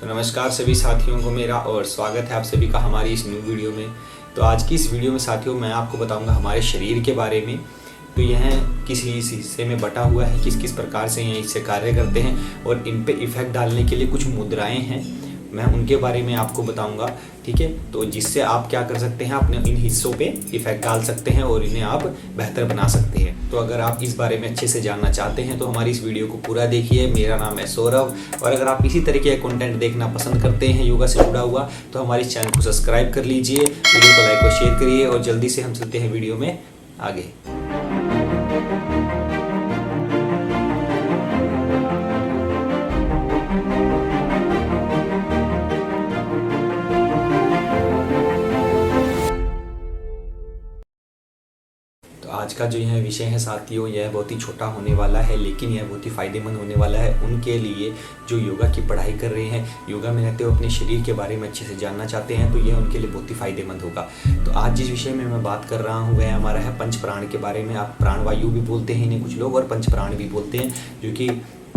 तो नमस्कार सभी साथियों को मेरा और स्वागत है आप सभी का हमारी इस न्यू वीडियो में। तो आज की इस वीडियो में साथियों मैं आपको बताऊंगा हमारे शरीर के बारे में। तो यह किस हिस्से में बटा हुआ है, किस किस प्रकार से यह इससे कार्य करते हैं और इन पे इफ़ेक्ट डालने के लिए कुछ मुद्राएं हैं, मैं उनके बारे में आपको बताऊंगा। ठीक है, तो जिससे आप क्या कर सकते हैं, अपने इन हिस्सों पे इफ़ेक्ट डाल सकते हैं और इन्हें आप बेहतर बना सकते हैं। तो अगर आप इस बारे में अच्छे से जानना चाहते हैं तो हमारी इस वीडियो को पूरा देखिए। मेरा नाम है सौरभ और अगर आप इसी तरीके का कंटेंट देखना पसंद करते हैं योगा से जुड़ा हुआ तो हमारे चैनल को सब्सक्राइब कर लीजिए, वीडियो को लाइक और शेयर करिए और जल्दी से हम चलते हैं वीडियो में आगे। आज का जो यह विषय है साथियों, यह बहुत ही छोटा होने वाला है लेकिन यह बहुत ही फ़ायदेमंद होने वाला है उनके लिए जो योगा की पढ़ाई कर रहे हैं, योगा में रहते हुए अपने शरीर के बारे में अच्छे से जानना चाहते हैं, तो यह उनके लिए बहुत ही फ़ायदेमंद होगा। तो आज जिस विषय में मैं बात कर रहा हूँ वह हमारा है पंच प्राण के बारे में। आप प्राणवायु भी बोलते हैं इन्हें कुछ लोग और पंच प्राण भी बोलते हैं, जो कि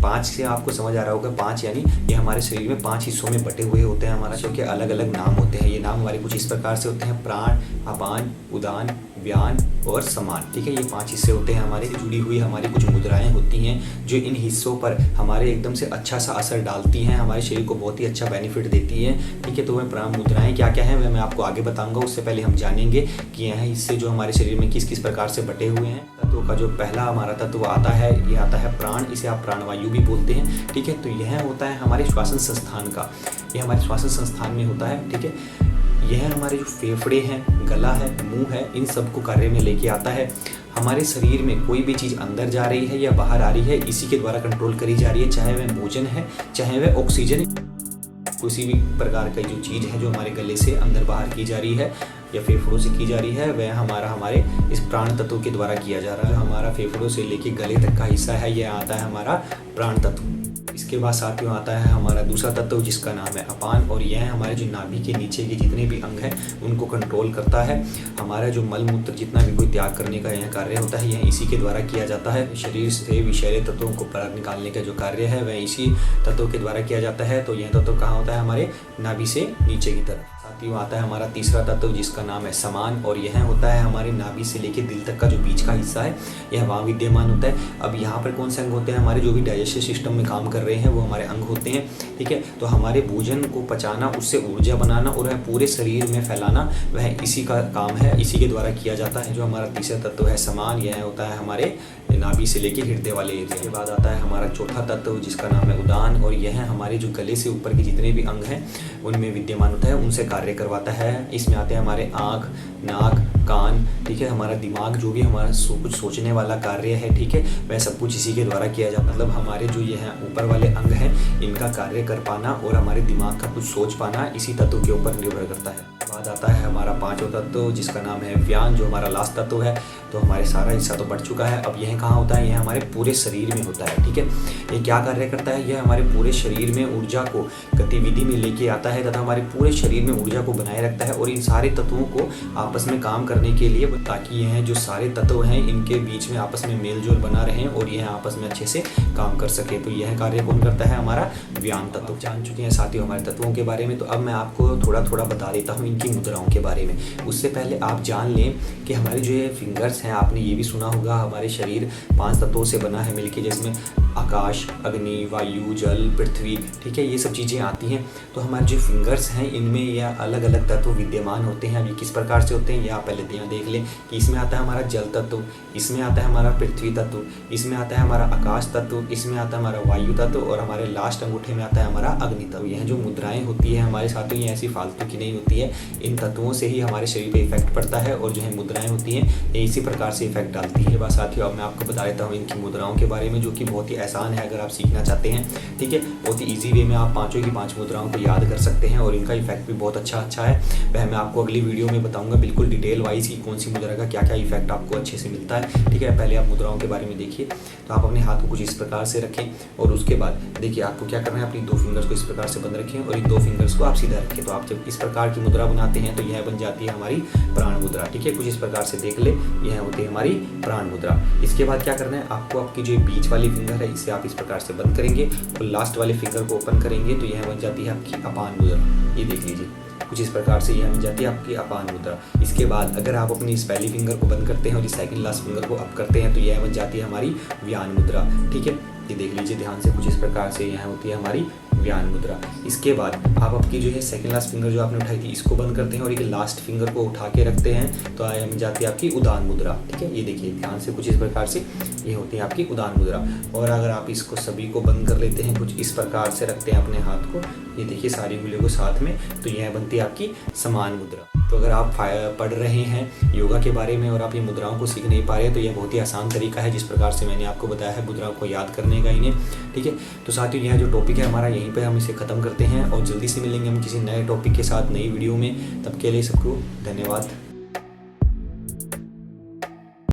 5 से आपको समझ आ रहा होगा। 5 यानी ये हमारे शरीर में 5 हिस्सों में बटे हुए होते हैं हमारा, जो कि अलग अलग नाम होते हैं। ये नाम हमारे कुछ इस प्रकार से होते हैं: प्राण, अपान, उदान, व्यान और समान। ठीक है, ये 5 हिस्से होते हैं हमारे। जुड़ी हुई हमारी कुछ मुद्राएं होती हैं जो इन हिस्सों पर हमारे एकदम से अच्छा सा असर डालती हैं, हमारे शरीर को बहुत ही अच्छा बेनिफिट देती हैं। ठीक है, तो वह प्राण मुद्राएं क्या क्या हैं वह मैं आपको आगे बताऊंगा। उससे पहले हम जानेंगे कि यह हिस्से जो हमारे शरीर में किस किस प्रकार से बटे हुए हैं। तत्वों का जो पहला हमारा तत्व आता है, ये आता है प्राण। इसे आप प्राणवायु भी बोलते हैं। ठीक है, तो यह होता है हमारे श्वसन संस्थान का, यह हमारे श्वसन संस्थान में होता है। ठीक है, यह हमारे जो फेफड़े हैं, गला है, मुंह है, इन सब को कार्य में लेके आता है। हमारे शरीर में कोई भी चीज़ अंदर जा रही है या बाहर आ रही है, इसी के द्वारा कंट्रोल करी जा रही है, चाहे वह भोजन है, चाहे वह ऑक्सीजन, किसी भी प्रकार की जो चीज़ है जो हमारे गले से अंदर बाहर की जा रही है या फेफड़ों से की जा रही है, वह हमारे इस प्राण तत्व के द्वारा किया जा रहा है। हमारा फेफड़ों से लेके गले तक का हिस्सा है, यह आता है हमारा प्राण तत्व। इसके बाद साथियों आता है हमारा दूसरा तत्व जिसका नाम है अपान, और यह हमारे जो नाभि के नीचे के जितने भी अंग हैं उनको कंट्रोल करता है। हमारा जो मल मूत्र जितना भी कोई त्याग करने का यह कार्य होता है, यह इसी के द्वारा किया जाता है। शरीर से विषैले तत्वों को बाहर निकालने का जो कार्य है वह इसी तत्व के द्वारा किया जाता है। तो यह तत्व कहाँ होता है? हमारे नाभि से नीचे की तरफ। साथियों आता है हमारा तीसरा तत्व जिसका नाम है समान, और यह होता है हमारे नाभि से लेके दिल तक का जो बीच का हिस्सा है, यह वहाँ विद्यमान होता है। अब यहाँ पर कौन से अंग होते हैं? हमारे जो भी डाइजेस्टिव सिस्टम में काम कर रहे हैं वो हमारे अंग होते हैं। ठीक है, तो हमारे भोजन को पचाना, उससे ऊर्जा बनाना और वह पूरे शरीर में फैलाना, वह इसी का काम है, इसी के द्वारा किया जाता है। जो हमारा तीसरा तत्व है समान, यह होता है हमारे नाभि से लेके हृदय वाले एरिया। के बाद आता है हमारा चौथा तत्व जिसका नाम है उदान, और यह हमारे जो गले से ऊपर के जितने भी अंग हैं उनमें विद्यमान होता है, उनसे कार्य करवाता है। इसमें आते हैं हमारे आँख, नाक, कान। ठीक है, हमारा दिमाग, जो भी हमारा कुछ सोचने वाला कार्य है, ठीक है, वह सब कुछ इसी के द्वारा किया जाता है। मतलब हमारे जो ये हैं ऊपर वाले अंग हैं इनका कार्य कर पाना और हमारे दिमाग का कुछ सोच पाना इसी तत्व के ऊपर निर्भर करता है। बाद आता है हमारा पांचवा तत्व जिसका नाम है व्यान, जो हमारा लास्ट तत्व है। तो हमारे सारा हिस्सा तो बढ़ चुका है, अब यह कहाँ होता है? यह हमारे पूरे शरीर में होता है। ठीक है, ये क्या कार्य करता है? यह हमारे पूरे शरीर में ऊर्जा को गतिविधि में लेके आता है तथा हमारे पूरे शरीर में ऊर्जा को बनाए रखता है और इन सारे तत्वों को आपस में काम करने के लिए, ताकि यह जो सारे तत्व हैं इनके बीच में आपस में मेल जोल बना रहे और यह आपस में अच्छे से काम कर सके। तो यह कार्य कौन करता है? हमारा व्यान तत्व। जान चुके हैं साथियों हमारे तत्वों के बारे में, तो अब मैं आपको थोड़ा थोड़ा बता देता हूँ इनकी मुद्राओं के बारे में। उससे पहले आप जान लें कि हमारे जो ये फिंगर्स हैं, आपने ये भी सुना होगा हमारे शरीर 5 तत्वों से बना है मिलके, जिसमें आकाश, अग्नि, वायु, जल, पृथ्वी, ठीक है, ये सब चीज़ें आती हैं। तो हमारे जो फिंगर्स हैं इनमें यह अलग अलग तत्व विद्यमान होते हैं। अब ये किस प्रकार से होते हैं ये आप पहले यहाँ देख लें कि इसमें आता है हमारा जल तत्व, इसमें आता है हमारा पृथ्वी तत्व, इसमें आता है हमारा आकाश तत्व, इसमें आता है हमारा वायु तत्व और हमारे लास्ट अंगूठे में आता है हमारा अग्नि तत्व। यह जो मुद्राएं होती है हमारे साथियों, ये ऐसी फालतू की नहीं होती है, इन तत्वों से ही हमारे शरीर पे इफेक्ट पड़ता है और जो है मुद्राएं होती हैं ये इसी प्रकार से इफेक्ट डालती है। बस साथियों अब मैं आपको बता देता हूँ इनकी मुद्राओं के बारे में, जो कि बहुत ही आसान है अगर आप सीखना चाहते हैं। ठीक है, बहुत ही ईजी वे में आप पाँचों की 5 मुद्राओं को याद कर सकते हैं और इनका इफेक्ट भी बहुत अच्छा है। वह मैं आपको अगली वीडियो में बताऊंगा बिल्कुल डिटेल वाइज कि कौन सी मुद्रा का क्या क्या इफेक्ट आपको अच्छे से मिलता है। ठीक है, पहले आप मुद्राओं के बारे में देखिए। तो आप अपने हाथ को कुछ इस प्रकार से रखें और उसके बाद देखिए आपको क्या करना है, अपनी 2 फिंगर्स को इस प्रकार से बंद रखें और इन 2 फिंगर्स को आप सीधा रखें। तो आप जब इस प्रकार की मुद्रा बनाते हैं तो यह बन जाती है हमारी प्राण मुद्रा। ठीक है, कुछ इस प्रकार से देख ले, यह होती है हमारी प्राण मुद्रा। इसके बाद क्या करना है, आपको आपकी जो बीच वाली फिंगर है इससे आप इस प्रकार से बंद करेंगे और लास्ट वाले फिंगर को ओपन करेंगे तो यह बन जाती है आपकी अपान मुद्रा। ये देख लीजिए, कुछ इस प्रकार से यह बन जाती है आपकी अपान मुद्रा। इसके बाद अगर आप अपनी इस पहली फिंगर को बंद करते हैं और इस सेकंड लास्ट फिंगर को अप करते हैं तो यह बन जाती है हमारी व्यान मुद्रा। ठीक है, ये देख लीजिए ध्यान से, कुछ इस प्रकार से यह होती है हमारी व्यान मुद्रा। इसके बाद आप आपकी जो है सेकंड लास्ट फिंगर जो आपने उठाई थी इसको बंद करते हैं और एक लास्ट फिंगर को उठा के रखते हैं तो यह बन जाती है आपकी उदान मुद्रा। ठीक है, ये देखिए ध्यान से, कुछ इस प्रकार से ये होती है आपकी उदान मुद्रा। और अगर आप इसको सभी को बंद कर लेते हैं, कुछ इस प्रकार से रखते हैं अपने हाथ को, ये देखिए सारी उंगलियों को साथ में, तो यह बनती है आपकी समान मुद्रा। तो अगर आप पढ़ रहे हैं योगा के बारे में और आप ये मुद्राओं को सीख नहीं पा रहे तो यह बहुत ही आसान तरीका है जिस प्रकार से मैंने आपको बताया है मुद्राओं को याद करने का इन्हें। ठीक है, तो साथियों यह जो टॉपिक है हमारा यहीं पे हम इसे ख़त्म करते हैं और जल्दी से मिलेंगे हम किसी नए टॉपिक के साथ नई वीडियो में। तब के लिए सबको धन्यवाद।